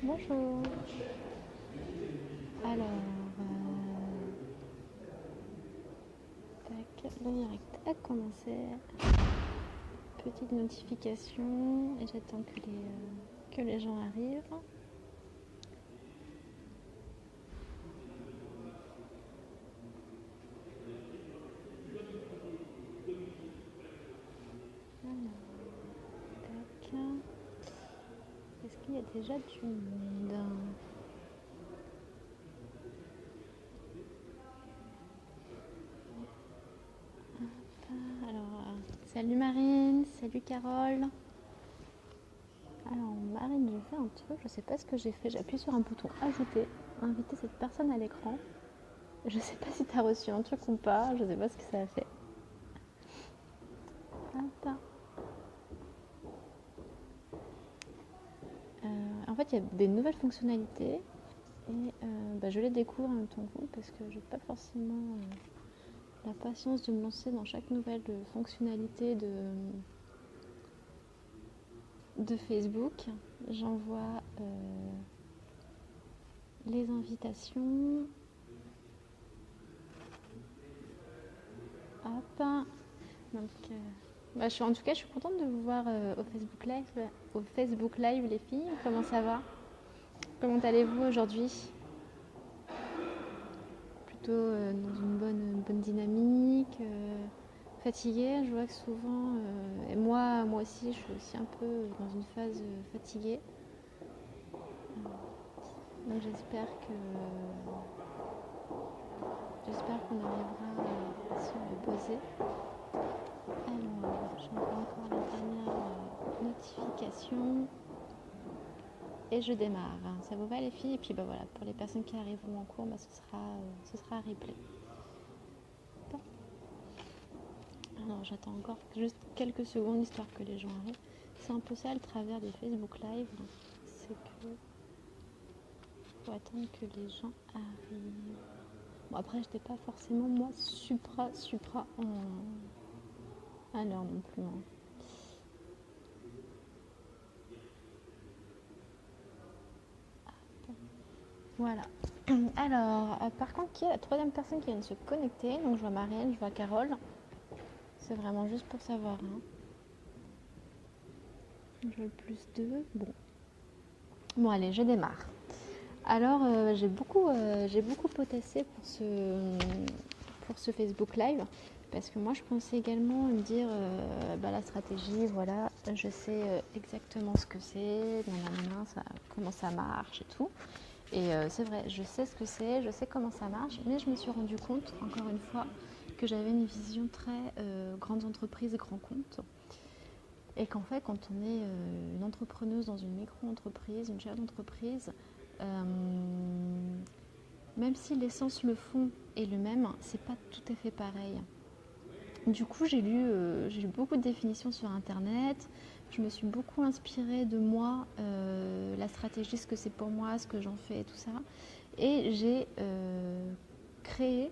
Bonjour. Alors, tac, le direct a commencé. Petite notification et j'attends que les gens arrivent. Alors, tac. Est-ce qu'il y a déjà du monde? Alors, salut Marine, salut Carole. Alors Marine, j'ai fait un truc, je sais pas ce que j'ai fait. J'ai appuyé sur un bouton ajouter, inviter cette personne à l'écran. Je sais pas si tu as reçu un truc ou pas, je sais pas ce que ça a fait. Hop. En fait, il y a des nouvelles fonctionnalités et je les découvre en même temps que vous parce que j'ai pas forcément la patience de me lancer dans chaque nouvelle fonctionnalité de Facebook. J'envoie les invitations. Hop. Donc, en tout cas, je suis contente de vous voir au Facebook Live. Au Facebook Live, les filles, comment ça va? Comment allez-vous aujourd'hui? Plutôt dans une bonne dynamique, fatiguée. Je vois que souvent, et moi aussi, je suis aussi un peu dans une phase fatiguée. Donc j'espère qu'on arrivera à se reposer. Alors, j'envoie encore la dernière notification et je démarre. Ça vous va les filles? Et puis voilà, pour les personnes qui arriveront en cours, ce sera replay. Bon. Alors j'attends encore juste quelques secondes histoire que les gens arrivent. C'est un peu ça le travers des Facebook Live, c'est que faut attendre que les gens arrivent. Bon après j'étais pas forcément moi supra à l'heure non plus. Hein. Voilà. Alors par contre qui est la troisième personne qui vient de se connecter? Donc je vois Marielle, je vois Carole. C'est vraiment juste pour savoir. Hein. Je veux le plus 2. Bon allez, je démarre. Alors j'ai beaucoup potassé pour ce Facebook Live parce que moi je pensais également me dire la stratégie, voilà, je sais exactement ce que c'est, comment ça marche et tout. Et c'est vrai, je sais ce que c'est, je sais comment ça marche, mais je me suis rendu compte, encore une fois, que j'avais une vision très grande entreprise, grand compte. Et qu'en fait, quand on est une entrepreneuse dans une micro-entreprise, une chef d'entreprise, même si l'essence, le fond est le même, c'est pas tout à fait pareil. Du coup, j'ai lu beaucoup de définitions sur Internet. Je me suis beaucoup inspirée de moi, la stratégie, ce que c'est pour moi, ce que j'en fais et tout ça. Et j'ai créé,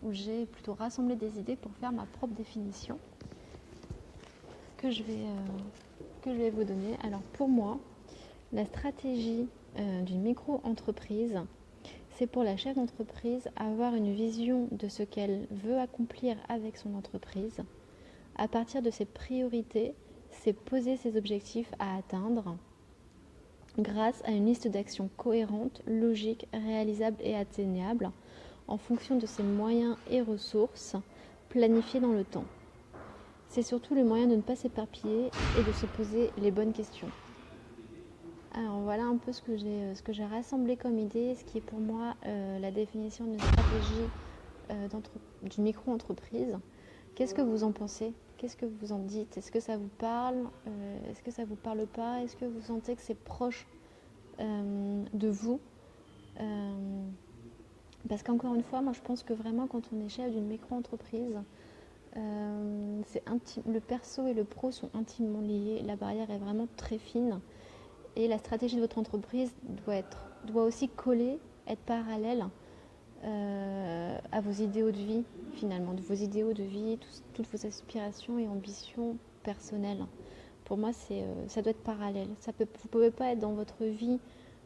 ou j'ai plutôt rassemblé des idées pour faire ma propre définition que je vais vous donner. Alors pour moi, la stratégie d'une micro-entreprise, c'est pour la chef d'entreprise avoir une vision de ce qu'elle veut accomplir avec son entreprise. À partir de ses priorités, c'est poser ses objectifs à atteindre grâce à une liste d'actions cohérente, logique, réalisable et atteignable en fonction de ses moyens et ressources planifiés dans le temps. C'est surtout le moyen de ne pas s'éparpiller et de se poser les bonnes questions. Alors voilà un peu ce que j'ai rassemblé comme idée, ce qui est pour moi la définition d'une stratégie d'une micro-entreprise. Qu'est-ce que vous en pensez? Qu'est-ce que vous en dites? Est-ce que ça vous parle? Est-ce que ça vous parle pas? Est-ce que vous sentez que c'est proche de vous? Parce qu'encore une fois, moi je pense que vraiment quand on est chef d'une micro-entreprise, le perso et le pro sont intimement liés. La barrière est vraiment très fine. Et la stratégie de votre entreprise doit aussi coller, être parallèle à vos idéaux de vie, finalement, de vos idéaux de vie, toutes vos aspirations et ambitions personnelles. Pour moi, ça doit être parallèle. Vous ne pouvez pas être dans votre vie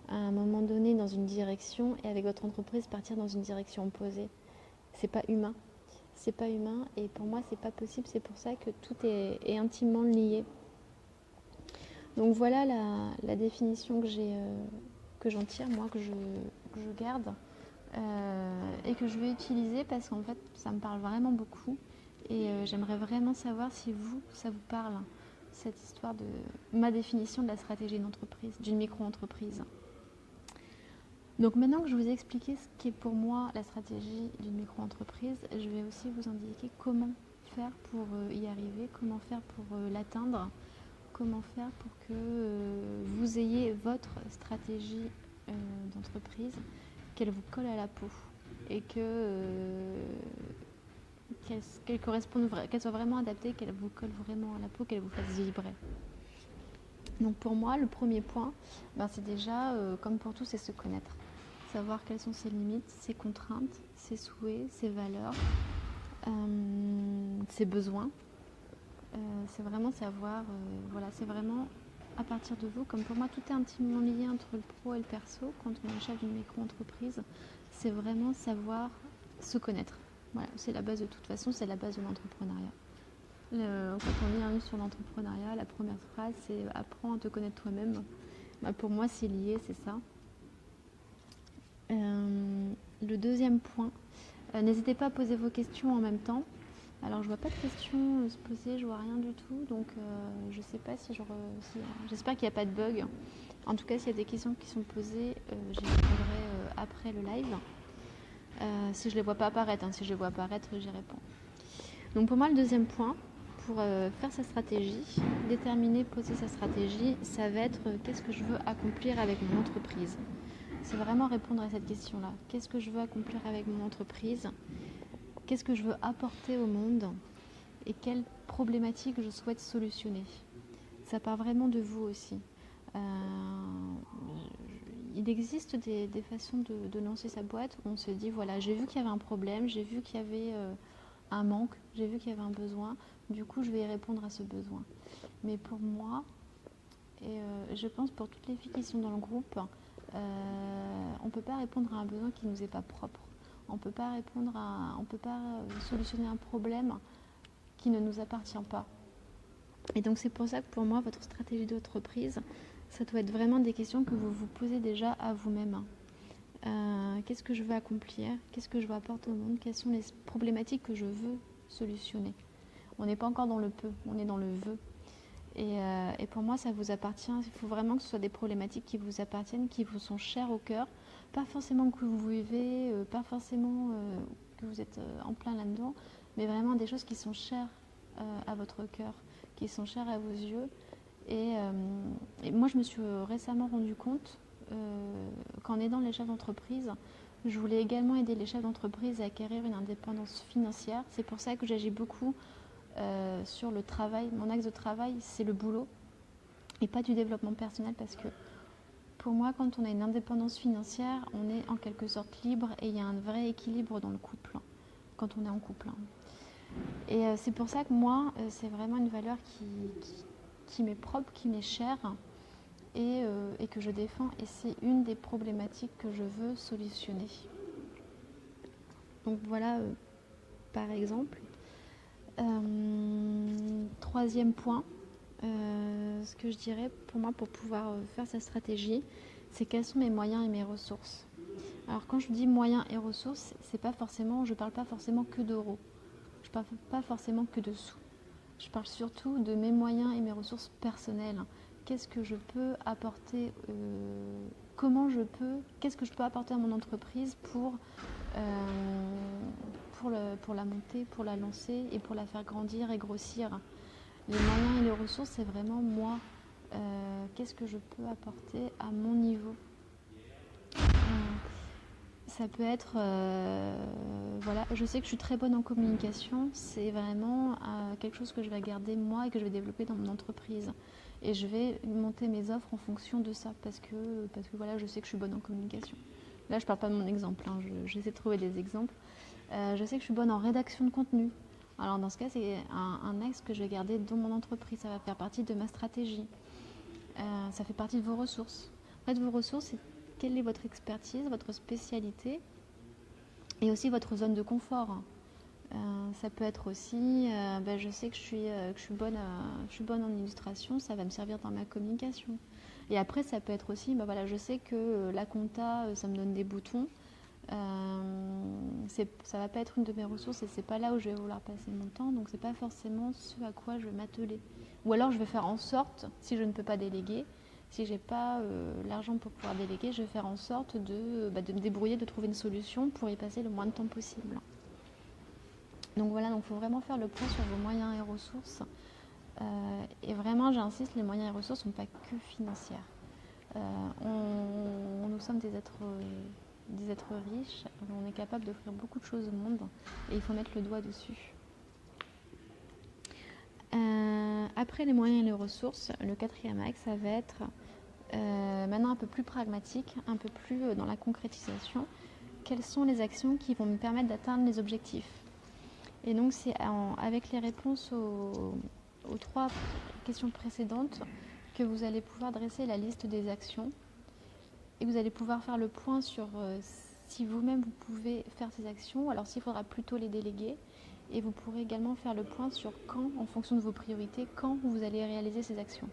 à un moment donné dans une direction et avec votre entreprise partir dans une direction opposée. C'est pas humain. C'est pas humain et pour moi c'est pas possible. C'est pour ça que tout est intimement lié. Donc voilà la définition que j'en tire, moi, que je garde et que je vais utiliser parce qu'en fait ça me parle vraiment beaucoup et j'aimerais vraiment savoir si ça vous parle, cette histoire de ma définition de la stratégie d'entreprise, d'une micro-entreprise. Donc maintenant que je vous ai expliqué ce qu'est pour moi la stratégie d'une micro-entreprise, je vais aussi vous indiquer comment faire pour y arriver, comment faire pour l'atteindre, comment faire pour que vous ayez votre stratégie d'entreprise, qu'elle vous colle à la peau et qu'elle corresponde, qu'elle soit vraiment adaptée, qu'elle vous colle vraiment à la peau, qu'elle vous fasse vibrer. Donc pour moi, le premier point, c'est déjà, comme pour tout, c'est se connaître. Savoir quelles sont ses limites, ses contraintes, ses souhaits, ses valeurs, ses besoins. C'est vraiment savoir, c'est vraiment à partir de vous, comme pour moi tout est intimement lié entre le pro et le perso, quand on est chef d'une micro-entreprise, c'est vraiment savoir se connaître. Voilà, c'est la base de toute façon, c'est la base de l'entrepreneuriat. Quand on lit un livre sur l'entrepreneuriat, la première phrase c'est « apprends à te connaître toi-même ». Pour moi c'est lié, c'est ça. Le deuxième point, n'hésitez pas à poser vos questions en même temps. Alors je vois pas de questions se poser, je vois rien du tout, donc je sais pas si j'espère qu'il n'y a pas de bug. En tout cas, s'il y a des questions qui sont posées, j'y répondrai après le live. Si je les vois pas apparaître, si je les vois apparaître, j'y réponds. Donc pour moi, le deuxième point, pour faire sa stratégie, déterminer, poser sa stratégie, ça va être qu'est-ce que je veux accomplir avec mon entreprise. C'est vraiment répondre à cette question-là. Qu'est-ce que je veux accomplir avec mon entreprise ? Qu'est-ce que je veux apporter au monde et quelles problématiques je souhaite solutionner. Ça part vraiment de vous aussi. Il existe des façons de lancer sa boîte où on se dit voilà, j'ai vu qu'il y avait un problème, j'ai vu qu'il y avait un manque, j'ai vu qu'il y avait un besoin, du coup je vais y répondre à ce besoin. Mais pour moi, et je pense pour toutes les filles qui sont dans le groupe, on ne peut pas répondre à un besoin qui ne nous est pas propre. On ne peut pas solutionner un problème qui ne nous appartient pas. Et donc c'est pour ça que pour moi, votre stratégie d'entreprise, ça doit être vraiment des questions que vous vous posez déjà à vous-même. Qu'est-ce que je veux accomplir ? Qu'est-ce que je veux apporter au monde ? Quelles sont les problématiques que je veux solutionner ? On n'est pas encore dans le peut, on est dans le veut. Et pour moi, ça vous appartient. Il faut vraiment que ce soit des problématiques qui vous appartiennent, qui vous sont chères au cœur. Pas forcément que vous vivez, pas forcément que vous êtes en plein là-dedans, mais vraiment des choses qui sont chères à votre cœur, qui sont chères à vos yeux. Et moi, je me suis récemment rendu compte qu'en aidant les chefs d'entreprise, je voulais également aider les chefs d'entreprise à acquérir une indépendance financière. C'est pour ça que j'agis beaucoup sur le travail. Mon axe de travail, c'est le boulot et pas du développement personnel parce que pour moi, quand on a une indépendance financière, on est en quelque sorte libre et il y a un vrai équilibre dans le couple, quand on est en couple. Et c'est pour ça que moi, c'est vraiment une valeur qui m'est propre, qui m'est chère et que je défends. Et c'est une des problématiques que je veux solutionner. Donc voilà, par exemple. Troisième point, ce que je dirais pour moi pour pouvoir faire sa stratégie, c'est quels sont mes moyens et mes ressources. Alors quand je dis moyens et ressources, je ne parle pas forcément que d'euros, je ne parle pas forcément que de sous. Je parle surtout de mes moyens et mes ressources personnelles. Qu'est-ce que je peux apporter, qu'est-ce que je peux apporter à mon entreprise pour la monter, pour la lancer et pour la faire grandir et grossir. Les moyens et les ressources, c'est vraiment moi. Qu'est-ce que je peux apporter à mon niveau ? Ça peut être, je sais que je suis très bonne en communication, c'est vraiment quelque chose que je vais garder moi et que je vais développer dans mon entreprise. Et je vais monter mes offres en fonction de ça parce que je sais que je suis bonne en communication. Là, je ne parle pas de mon exemple, j'essaie de trouver des exemples. Je sais que je suis bonne en rédaction de contenu. Alors dans ce cas, c'est un axe que je vais garder dans mon entreprise, ça va faire partie de ma stratégie. Ça fait partie de vos ressources. En fait, vos ressources, quelle est votre expertise, votre spécialité et aussi votre zone de confort. Ça peut être aussi, je sais que je suis bonne en illustration, ça va me servir dans ma communication. Et après, ça peut être aussi, je sais que la compta, ça me donne des boutons. Ça va pas être une de mes ressources et c'est pas là où je vais vouloir passer mon temps, donc c'est pas forcément ce à quoi je vais m'atteler. Ou alors je vais faire en sorte, si je ne peux pas déléguer, si j'ai pas l'argent pour pouvoir déléguer, je vais faire en sorte de me débrouiller, de trouver une solution pour y passer le moins de temps possible. Donc voilà, donc il faut vraiment faire le point sur vos moyens et ressources. Et vraiment, j'insiste, les moyens et ressources ne sont pas que financières. Nous sommes des êtres riches, on est capable d'offrir beaucoup de choses au monde et il faut mettre le doigt dessus. Après les moyens et les ressources, le quatrième axe, ça va être maintenant un peu plus pragmatique, un peu plus dans la concrétisation. Quelles sont les actions qui vont me permettre d'atteindre les objectifs? Et donc c'est avec les réponses aux 3 questions précédentes que vous allez pouvoir dresser la liste des actions et vous allez pouvoir faire le point sur si vous-même vous pouvez faire ces actions, alors s'il faudra plutôt les déléguer. Et vous pourrez également faire le point sur quand, en fonction de vos priorités, quand vous allez réaliser ces actions.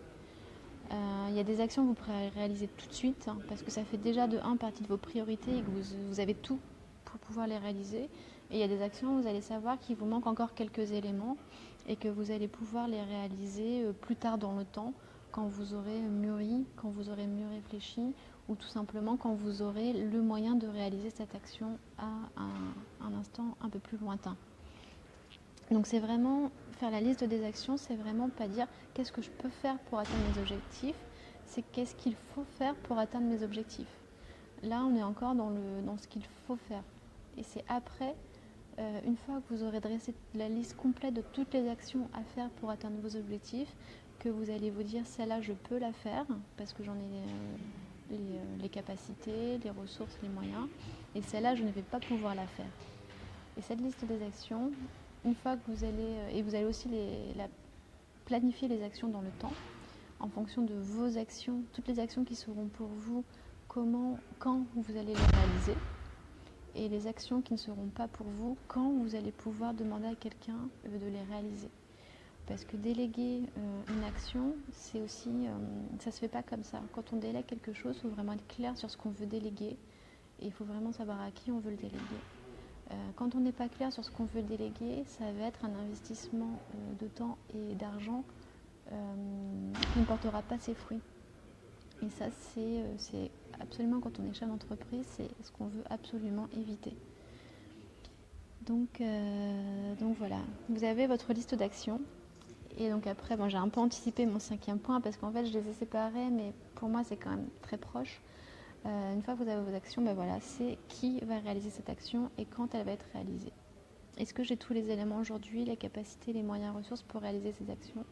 Il y a des actions que vous pourrez réaliser tout de suite, parce que ça fait déjà de 1 partie de vos priorités et que vous avez tout pour pouvoir les réaliser. Et il y a des actions où vous allez savoir qu'il vous manque encore quelques éléments et que vous allez pouvoir les réaliser plus tard dans le temps, quand vous aurez mûri, quand vous aurez mieux réfléchi, ou tout simplement quand vous aurez le moyen de réaliser cette action à un instant un peu plus lointain. Donc c'est vraiment faire la liste des actions, c'est vraiment pas dire qu'est-ce que je peux faire pour atteindre mes objectifs, c'est qu'est-ce qu'il faut faire pour atteindre mes objectifs. Là on est encore dans ce qu'il faut faire. Et c'est après, une fois que vous aurez dressé la liste complète de toutes les actions à faire pour atteindre vos objectifs, que vous allez vous dire celle-là je peux la faire parce que j'en ai les capacités, les ressources, les moyens, et celle-là je ne vais pas pouvoir la faire. Et cette liste des actions, une fois que vous allez, et vous allez aussi planifier les actions dans le temps, en fonction de vos actions, toutes les actions qui seront pour vous, quand vous allez les réaliser, et les actions qui ne seront pas pour vous, quand vous allez pouvoir demander à quelqu'un de les réaliser. Parce que déléguer une action, c'est aussi, ça se fait pas comme ça. Quand on délègue quelque chose, il faut vraiment être clair sur ce qu'on veut déléguer, et il faut vraiment savoir à qui on veut le déléguer. Quand on n'est pas clair sur ce qu'on veut déléguer, ça va être un investissement de temps et d'argent qui ne portera pas ses fruits. Et ça, c'est absolument, quand on est chef d'entreprise, c'est ce qu'on veut absolument éviter. Donc voilà, vous avez votre liste d'actions. Et donc après, j'ai un peu anticipé mon 5e point parce qu'en fait, je les ai séparés, mais pour moi, c'est quand même très proche. Une fois que vous avez vos actions, c'est qui va réaliser cette action et quand elle va être réalisée. Est-ce que j'ai tous les éléments aujourd'hui, les capacités, les moyens, ressources pour réaliser ces actions?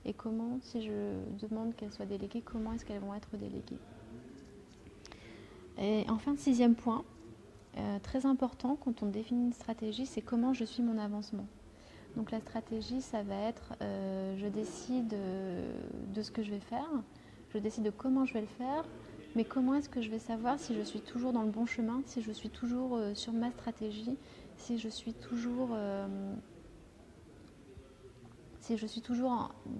Et comment, si je demande qu'elles soient déléguées, comment est-ce qu'elles vont être déléguées? Et enfin, 6e point, très important quand on définit une stratégie, c'est comment je suis mon avancement. Donc la stratégie, ça va être, je décide de ce que je vais faire, je décide de comment je vais le faire, mais comment est-ce que je vais savoir si je suis toujours dans le bon chemin, si je suis toujours sur ma stratégie, si je suis toujours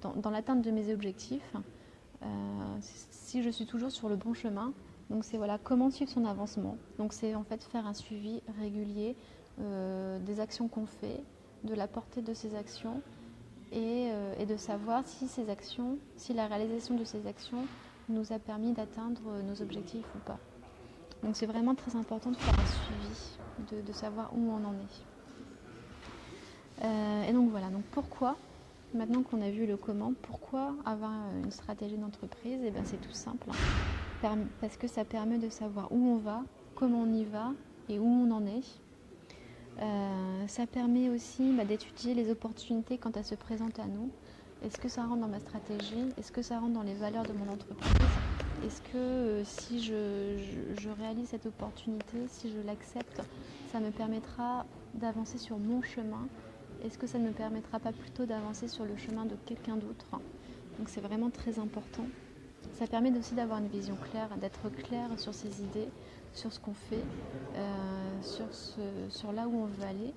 dans l'atteinte de mes objectifs, si je suis toujours sur le bon chemin. Donc c'est comment suivre son avancement. Donc c'est en fait faire un suivi régulier des actions qu'on fait, de la portée de ces actions et de savoir si la réalisation de ces actions nous a permis d'atteindre nos objectifs ou pas. Donc c'est vraiment très important de faire un suivi, de savoir où on en est. Et donc voilà, donc pourquoi, maintenant qu'on a vu le comment, pourquoi avoir une stratégie d'entreprise? Et bien c'est tout simple, parce que ça permet de savoir où on va, comment on y va et où on en est. Ça permet aussi d'étudier les opportunités quand elles se présentent à nous. Est-ce que ça rentre dans ma stratégie? Est-ce que ça rentre dans les valeurs de mon entreprise? Est-ce que si je réalise cette opportunité, si je l'accepte, ça me permettra d'avancer sur mon chemin? Est-ce que ça ne me permettra pas plutôt d'avancer sur le chemin de quelqu'un d'autre? Donc c'est vraiment très important. ça permet aussi d'avoir une vision claire, d'être clair sur ses idées, sur ce qu'on fait, sur là où on veut aller.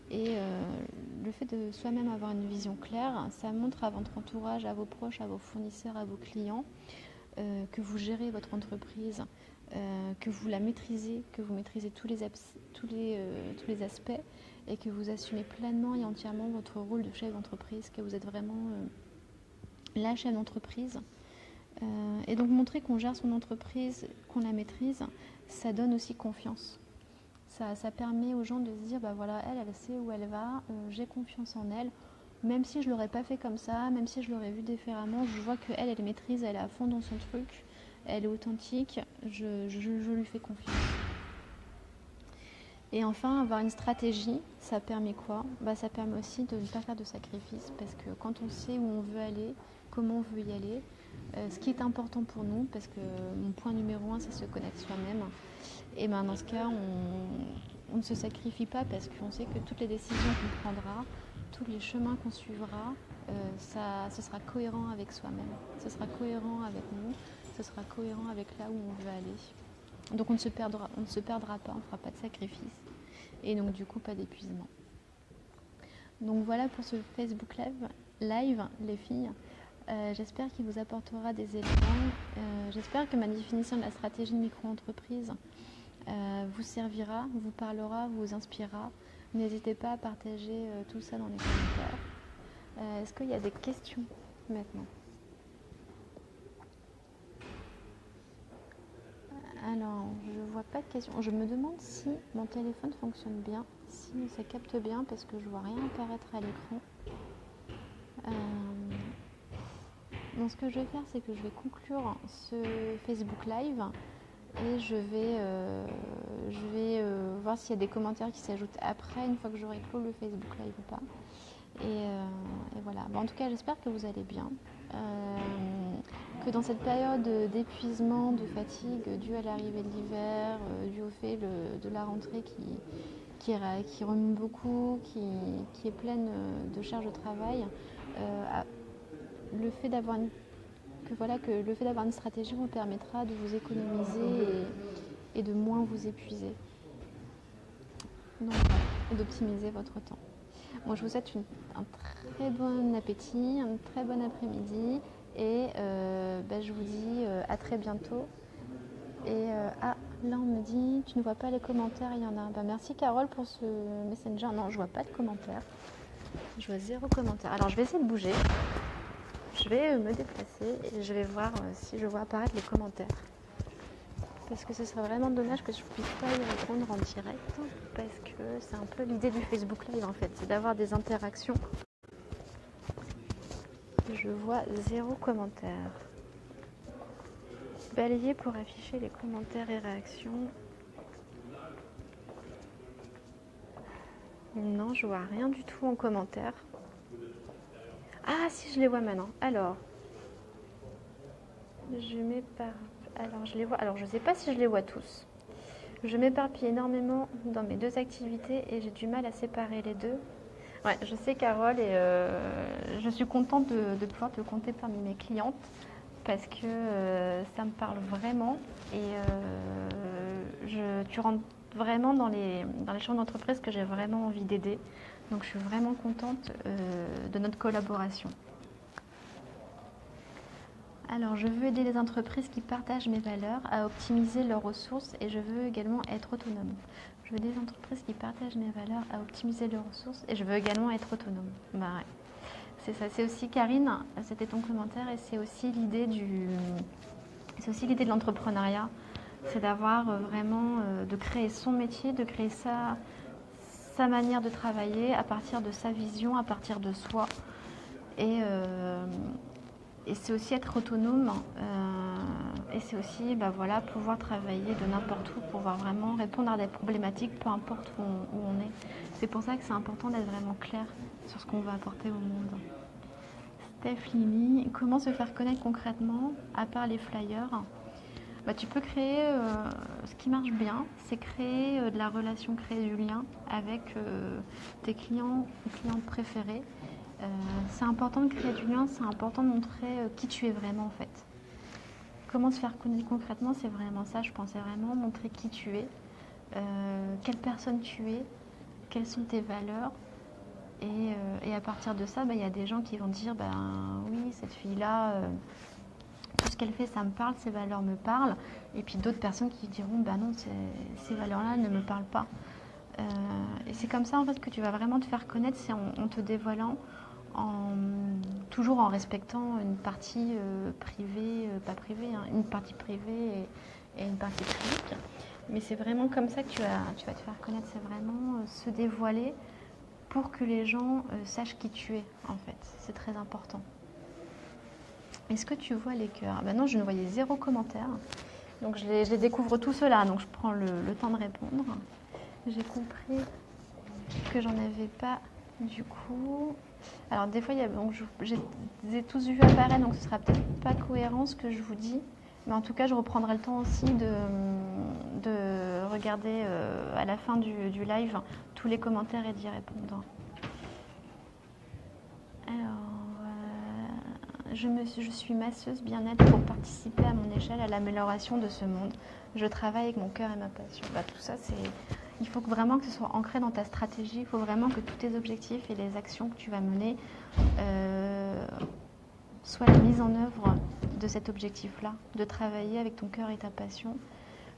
Et le fait de soi-même avoir une vision claire, ça montre à votre entourage, à vos proches, à vos fournisseurs, à vos clients, que vous gérez votre entreprise, que vous la maîtrisez, que vous maîtrisez tous les aspects et que vous assumez pleinement et entièrement votre rôle de chef d'entreprise, que vous êtes vraiment la chef d'entreprise. Et donc montrer qu'on gère son entreprise, qu'on la maîtrise, ça donne aussi confiance. Ça permet aux gens de se dire, bah voilà, elle sait où elle va, j'ai confiance en elle. Même si je ne l'aurais pas fait comme ça, même si je l'aurais vu différemment, je vois qu'elle, elle maîtrise, elle est à fond dans son truc, elle est authentique, je lui fais confiance. Et enfin, avoir une stratégie, ça permet quoi ? Ça permet aussi de ne pas faire de sacrifices, parce que quand on sait où on veut aller, comment on veut y aller, ce qui est important pour nous, parce que mon point numéro 1, c'est se connaître soi-même. Et dans ce cas, on ne se sacrifie pas parce qu'on sait que toutes les décisions qu'on prendra, tous les chemins qu'on suivra, ce sera cohérent avec soi-même. Ce sera cohérent avec nous, ce sera cohérent avec là où on veut aller. Donc on ne se perdra pas, on ne fera pas de sacrifice. Et donc du coup, pas d'épuisement. Donc voilà pour ce Facebook Live les filles. J'espère qu'il vous apportera des éléments. J'espère que ma définition de la stratégie de micro-entreprise vous servira, vous parlera, vous inspirera. N'hésitez pas à partager tout ça dans les commentaires. Est-ce qu'il y a des questions maintenant ? Alors, je ne vois pas de questions. Je me demande si mon téléphone fonctionne bien, si ça capte bien, parce que je ne vois rien apparaître à l'écran. Donc ce que je vais faire, c'est que je vais conclure ce Facebook Live et je vais voir s'il y a des commentaires qui s'ajoutent après, une fois que j'aurai clos le Facebook Live ou pas. Et voilà. En tout cas, j'espère que vous allez bien. Que dans cette période d'épuisement, de fatigue due à l'arrivée de l'hiver, due au fait de la rentrée qui remue beaucoup, qui est pleine de charges de travail, le fait d'avoir une stratégie vous permettra de vous économiser et de moins vous épuiser. Donc voilà, et d'optimiser votre temps. Moi, je vous souhaite un très bon appétit, un très bon après-midi et je vous dis à très bientôt. Et là on me dit, tu ne vois pas les commentaires, il y en a. Merci Carole pour ce messenger. Non, je vois pas de commentaires. Je vois 0 commentaire. Alors je vais essayer de bouger. Je vais me déplacer et je vais voir si je vois apparaître les commentaires. Parce que ce serait vraiment dommage que je ne puisse pas y répondre en direct. Parce que c'est un peu l'idée du Facebook Live en fait, c'est d'avoir des interactions. Je vois 0 commentaire. Balayer pour afficher les commentaires et réactions. Non, je vois rien du tout en commentaire. Ah si, je les vois maintenant. Alors, je les vois. Alors, je ne sais pas si je les vois tous. Je m'éparpille énormément dans mes 2 activités et j'ai du mal à séparer les deux. Ouais, je sais Carole et je suis contente de pouvoir te compter parmi mes clientes parce que ça me parle vraiment et tu rentres vraiment dans les champs d'entreprise que j'ai vraiment envie d'aider. Donc je suis vraiment contente de notre collaboration. Alors, je veux aider les entreprises qui partagent mes valeurs à optimiser leurs ressources et je veux également être autonome. Je veux des entreprises qui partagent mes valeurs à optimiser leurs ressources et je veux également être autonome. Ouais. C'est ça, c'est aussi Karine, c'était ton commentaire et c'est aussi l'idée de l'entrepreneuriat. C'est d'avoir vraiment, de créer son métier, de créer sa manière de travailler à partir de sa vision, à partir de soi. Et c'est aussi être autonome et c'est aussi pouvoir travailler de n'importe où, pouvoir vraiment répondre à des problématiques, peu importe où on est. C'est pour ça que c'est important d'être vraiment clair sur ce qu'on veut apporter au monde. Steph Lily, comment se faire connaître concrètement, à part les flyers ? Tu peux créer, ce qui marche bien, c'est créer de la relation, créer du lien avec tes clients ou clientes préférés. C'est important de créer du lien, c'est important de montrer qui tu es vraiment en fait. comment se faire connaître concrètement, c'est vraiment ça, je pensais vraiment montrer qui tu es, quelle personne tu es, quelles sont tes valeurs. Et à partir de ça, il y a des gens qui vont dire, oui, cette fille-là, tout ce qu'elle fait, ça me parle, ses valeurs me parlent. Et puis d'autres personnes qui diront, non, ces valeurs-là ne me parlent pas. Et c'est comme ça en fait que tu vas vraiment te faire connaître, c'est en te dévoilant, toujours en respectant une partie privée, pas privée, hein, une partie privée et une partie publique. Mais c'est vraiment comme ça que tu vas te faire connaître, c'est vraiment se dévoiler pour que les gens sachent qui tu es en fait, c'est très important. Est-ce que tu vois les cœurs? Non, je ne voyais 0 commentaire, donc je les découvre tout cela, donc je prends le temps de répondre. J'ai compris que j'en avais pas du coup. Alors des fois, je les ai tous vus apparaître, donc ce sera peut-être pas cohérent ce que je vous dis. Mais en tout cas, je reprendrai le temps aussi de regarder à la fin du live tous les commentaires et d'y répondre. Alors, je suis masseuse bien-être pour participer à mon échelle à l'amélioration de ce monde. Je travaille avec mon cœur et ma passion. Tout ça, il faut vraiment que ce soit ancré dans ta stratégie. Il faut vraiment que tous tes objectifs et les actions que tu vas mener soient la mise en œuvre de cet objectif-là, de travailler avec ton cœur et ta passion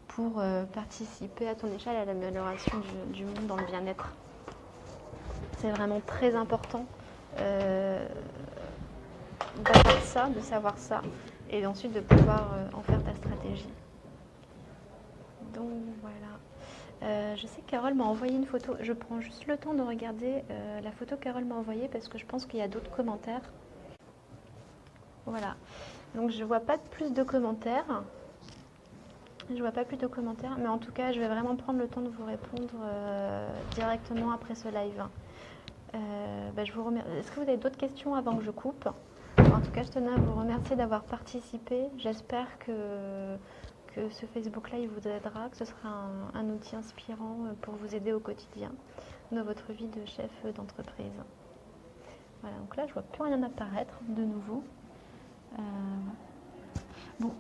pour participer à ton échelle à l'amélioration du monde dans le bien-être. C'est vraiment très important d'avoir ça, de savoir ça, et ensuite de pouvoir en faire ta stratégie. Donc voilà. Je sais que Carole m'a envoyé une photo. Je prends juste le temps de regarder la photo que Carole m'a envoyée parce que je pense qu'il y a d'autres commentaires. Voilà. Donc je vois pas plus de commentaires. Je vois pas plus de commentaires, mais en tout cas, je vais vraiment prendre le temps de vous répondre directement après ce live. Je vous remercie. Est-ce que vous avez d'autres questions avant que je coupe? En tout cas, je tenais à vous remercier d'avoir participé. J'espère que ce Facebook Live vous aidera, que ce sera un outil inspirant pour vous aider au quotidien dans votre vie de chef d'entreprise. Voilà, donc là, je vois plus rien apparaître de nouveau. Bon,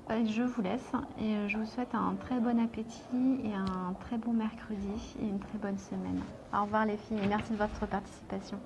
je vous laisse et je vous souhaite un très bon appétit et un très bon mercredi et une très bonne semaine. Au revoir les filles et merci de votre participation.